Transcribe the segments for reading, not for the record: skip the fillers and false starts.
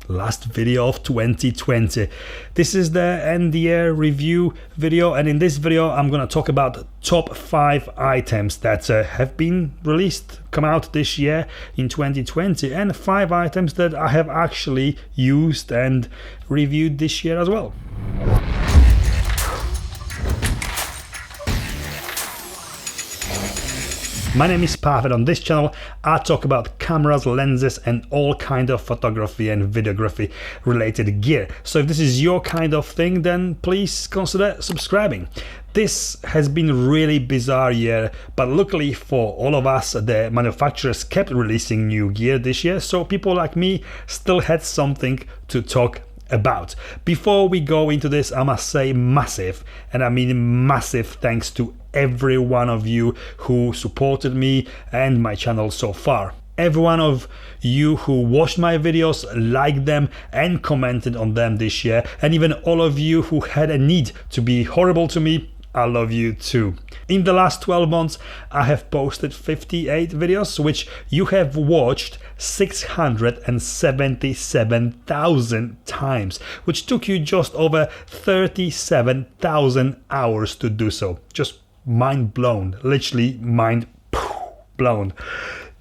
last video of 2020. This is the end year review video, and in this video I'm gonna talk about top 5 items that have been released, come out this year in 2020, and 5 items that I have actually used and reviewed this year as well. My name is Pav, and on this channel I talk about cameras, lenses and all kind of photography and videography related gear. So if this is your kind of thing, then please consider subscribing. This has been a really bizarre year, but luckily for all of us, the manufacturers kept releasing new gear this year, so people like me still had something to talk about. Before we go into this, I must say massive, and I mean massive, thanks to every one of you who supported me and my channel so far. Every one of you who watched my videos, liked them and commented on them this year, and even all of you who had a need to be horrible to me, I love you too. In the last 12 months, I have posted 58 videos, which you have watched 677,000 times, which took you just over 37,000 hours to do so. Just mind blown, literally mind blown.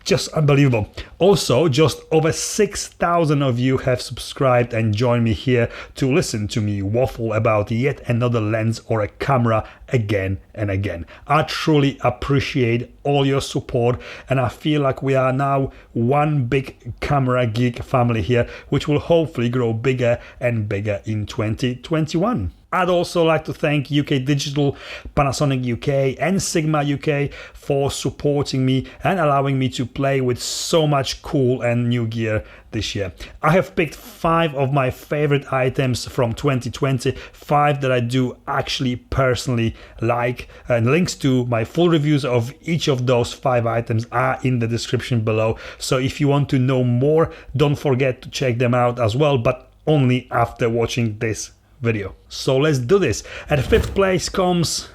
Just unbelievable. Also, just over 6,000 of you have subscribed and joined me here to listen to me waffle about yet another lens or a camera again and again. I truly appreciate all your support, and I feel like we are now one big camera geek family here, which will hopefully grow bigger and bigger in 2021. I'd also like to thank UK Digital, Panasonic UK and Sigma UK for supporting me and allowing me to play with so much cool and new gear this year. I have picked 5 of my favorite items from 2020, 5 that I do actually personally like, and links to my full reviews of each of those 5 items are in the description below. So if you want to know more, don't forget to check them out as well, but only after watching this video. So let's do this. At 5th place comes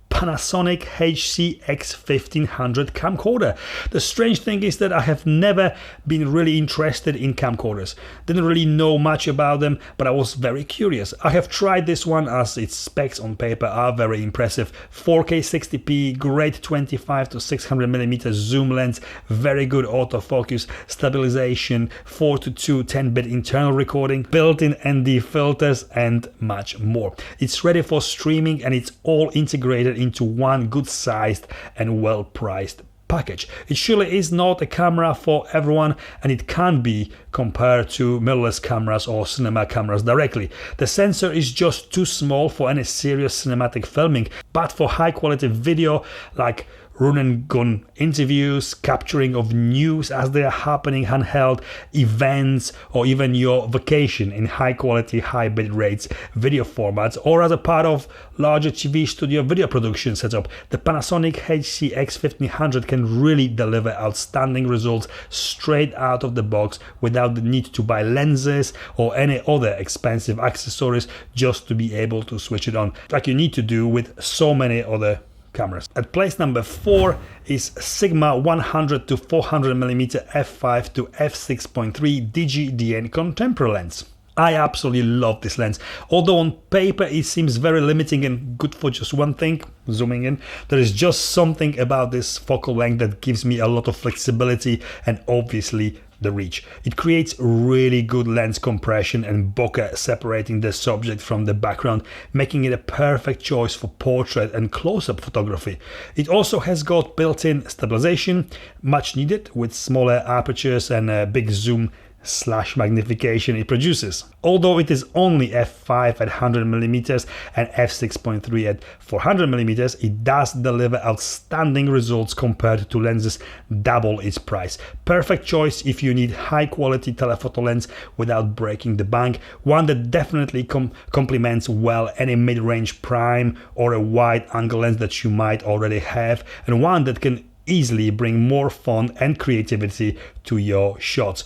Panasonic HC-X1500 camcorder. The strange thing is that I have never been really interested in camcorders. Didn't really know much about them, but I was very curious. I have tried this one as its specs on paper are very impressive. 4K 60p, great 25 to 600mm zoom lens, very good autofocus, stabilization, 4:2 10-bit internal recording, built-in ND filters and much more. It's ready for streaming and it's all integrated into one good-sized and well-priced package. It surely is not a camera for everyone, and it can't be compared to mirrorless cameras or cinema cameras directly. The sensor is just too small for any serious cinematic filming, but for high-quality video like run and gun interviews, capturing of news as they are happening handheld, events, or even your vacation in high quality, high bit rates video formats, or as a part of larger TV studio video production setup, the Panasonic HC-X1500 can really deliver outstanding results straight out of the box without the need to buy lenses or any other expensive accessories just to be able to switch it on, like you need to do with so many other cameras. At place number 4 is Sigma 100 to 400mm f5 to f6.3 DG/DN contemporary lens. I absolutely love this lens. Although on paper it seems very limiting and good for just one thing, zooming in, there is just something about this focal length that gives me a lot of flexibility and obviously the reach. It creates really good lens compression and bokeh, separating the subject from the background, making it a perfect choice for portrait and close-up photography. It also has got built-in stabilization, much needed with smaller apertures and a big zoom / magnification it produces. Although it is only f5 at 100mm and f6.3 at 400mm, it does deliver outstanding results compared to lenses double its price. Perfect choice if you need high quality telephoto lens without breaking the bank, one that definitely complements well any mid-range prime or a wide angle lens that you might already have, and one that can easily bring more fun and creativity to your shots.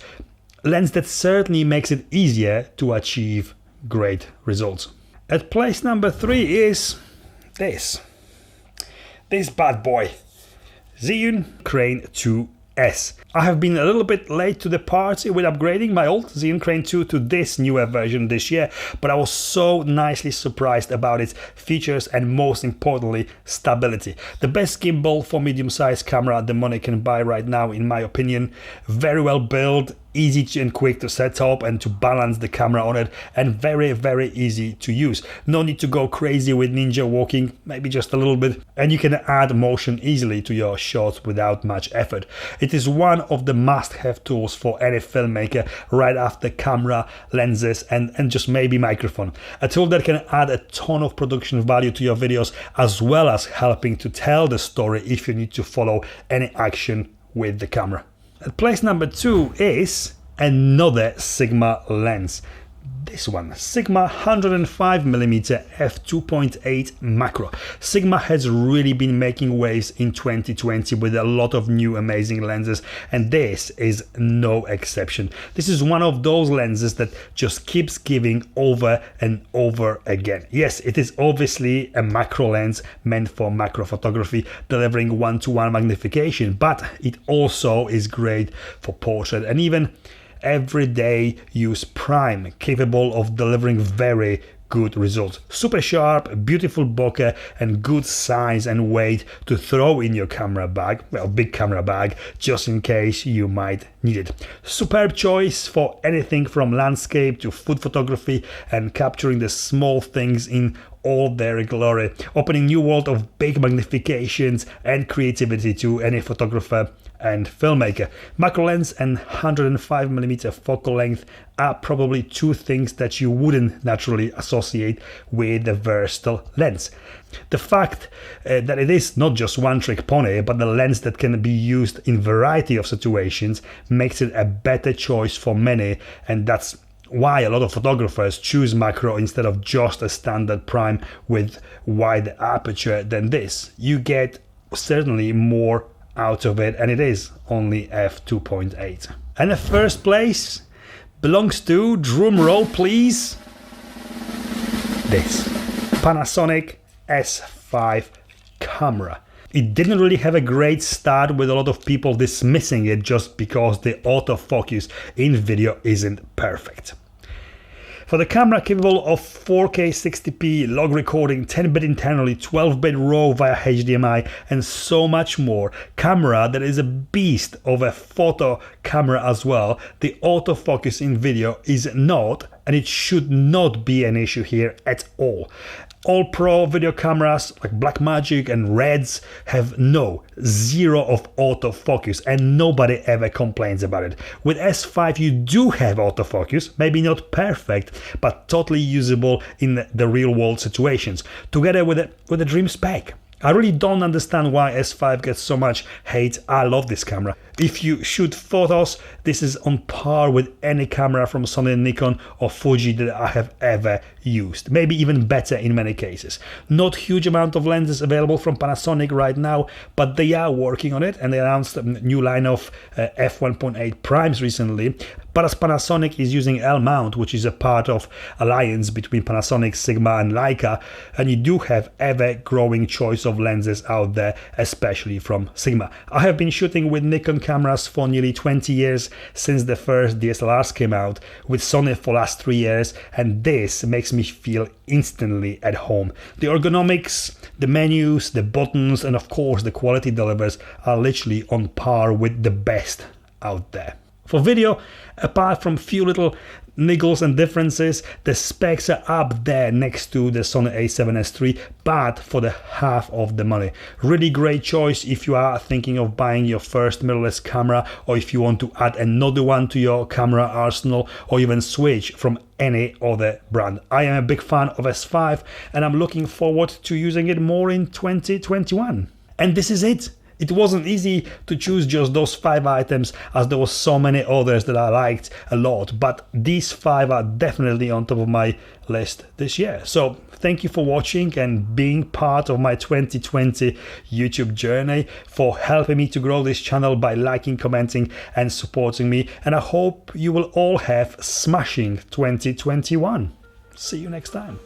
Lens that certainly makes it easier to achieve great results. At place number 3 is this bad boy, Zhiyun Crane 2 S. I have been a little bit late to the party with upgrading my old Zhiyun Crane 2 to this newer version this year, but I was so nicely surprised about its features and most importantly, stability. The best gimbal for medium-sized camera the money can buy right now, in my opinion. Very well built, easy and quick to set up and to balance the camera on it, and very easy to use. No need to go crazy with ninja walking, maybe just a little bit, and you can add motion easily to your shots without much effort. It is one of the must-have tools for any filmmaker right after camera, lenses and just maybe microphone. A tool that can add a ton of production value to your videos, as well as helping to tell the story if you need to follow any action with the camera. At place number 2 is another Sigma lens. This one, Sigma 105mm f2.8 macro. Sigma has really been making waves in 2020 with a lot of new amazing lenses, and this is no exception. This is one of those lenses that just keeps giving over and over again. Yes, it is obviously a macro lens meant for macro photography, delivering 1:1 magnification, but it also is great for portrait and even everyday use prime, capable of delivering very good results. Super sharp, beautiful bokeh, and good size and weight to throw in your camera bag, well, big camera bag, just in case you might need it. Superb choice for anything from landscape to food photography and capturing the small things in all their glory, opening new world of big magnifications and creativity to any photographer and filmmaker. Macro lens and 105mm focal length are probably two things that you wouldn't naturally associate with a versatile lens. The fact that it is not just one trick pony, but the lens that can be used in variety of situations makes it a better choice for many, and that's why a lot of photographers choose macro instead of just a standard prime with wide aperture than this. You get certainly more out of it, and it is only f2.8. And the first place belongs to, drum roll please, this Panasonic S5 camera. It didn't really have a great start, with a lot of people dismissing it just because the autofocus in video isn't perfect. For the camera capable of 4K 60p log recording, 10-bit internally, 12-bit RAW via HDMI, and so much more, camera that is a beast of a photo camera as well, the autofocus in video is not, and it should not be, an issue here at all. All pro video cameras like Blackmagic and Reds have zero of autofocus, and nobody ever complains about it. With S5 you do have autofocus, maybe not perfect, but totally usable in the real world situations, together with a dream spec. I really don't understand why S5 gets so much hate. I love this camera. If you shoot photos, this is on par with any camera from Sony, Nikon or Fuji that I have ever used. Maybe even better in many cases. Not huge amount of lenses available from Panasonic right now, but they are working on it, and they announced a new line of f1.8 primes recently. But as Panasonic is using L-mount, which is a part of alliance between Panasonic, Sigma and Leica, and you do have ever-growing choice of lenses out there, especially from Sigma. I have been shooting with Nikon cameras for nearly 20 years, since the first DSLRs came out, with Sony for last 3 years, and this makes me feel instantly at home. The ergonomics, the menus, the buttons, and of course the quality delivers are literally on par with the best out there. For video, apart from few little niggles and differences, the specs are up there next to the Sony a7S III, but for the half of the money. Really great choice if you are thinking of buying your first mirrorless camera, or if you want to add another one to your camera arsenal, or even switch from any other brand. I am a big fan of S5, and I'm looking forward to using it more in 2021. And this is it. It wasn't easy to choose just those 5 items, as there were so many others that I liked a lot, but these 5 are definitely on top of my list this year. So thank you for watching and being part of my 2020 YouTube journey, for helping me to grow this channel by liking, commenting and supporting me, and I hope you will all have smashing 2021. See you next time.